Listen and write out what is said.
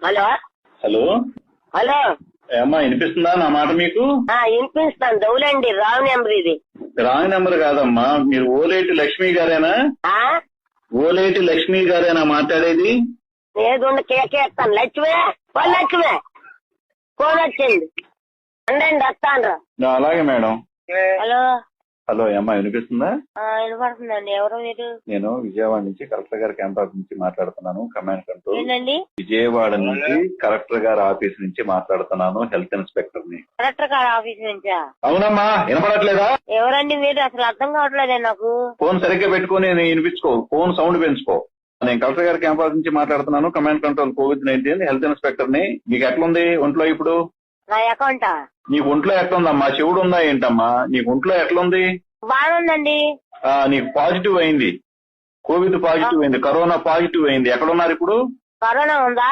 Hello hello hello అమ్మా వినిపిస్తుందా నా మాట మీకు? వినిపిస్తాను. దౌలండి రాంగ్ నెంబర్ ఇది. రాంగ్ నెంబర్ కాదమ్మా, మీరు ఓలేటి లక్ష్మి గారేనా? ఓలేటి లక్ష్మి గారేనా మాట్లాడేది? ఏదుండి కేకేస్తాను. లక్ష్మే లక్ష్మే ఫోన్ వచ్చింది అండి వస్తాను. అలాగే మేడం. హలో హలో అమ్మా వినిపిస్తుందా? వినపడుతుందండి. ఎవరు మీరు? నేను విజయవాడ నుంచి కలెక్టర్ గారి క్యాంప్ ఆఫీస్ నుంచి మాట్లాడుతున్నాను. Command control. ఏంటండి? విజయవాడ నుంచి కలెక్టర్ గారి ఆఫీస్ నుంచి మాట్లాడుతున్నాను. హెల్త్ ఇన్స్పెక్టర్ ని. కలెక్టర్ గారి ఆఫీస్ నుంచా? అవునమ్మా, వినపడట్లేదా? ఎవరండి మీరు? అసలు అర్థం కావట్లేదే నాకు. ఫోన్ సరిగ్గా పెట్టుకుని వినిపించుకో, ఫోన్ సౌండ్ పెంచుకో. నేను కలెక్టర్ గారి క్యాంప్ ఆఫీస్ నుంచి మాట్లాడుతున్నాను. Command control COVID-19 health inspector ని. నీకు ఎట్లుంది ఒంట్లో ఇప్పుడు? నా అకౌంటా? నీకు ఒంట్లో ఎట్లుందమ్మా? చెవుడు ఉందా ఏంటమ్మా? నీకు ఒంట్లో ఎట్లుంది? బాగుందండి. నీకు పాజిటివ్ అయింది, కోవిడ్ పాజిటివ్ అయింది, కరోనా పాజిటివ్ అయింది. ఎక్కడున్నారు ఇప్పుడు? కరోనా ఉందా?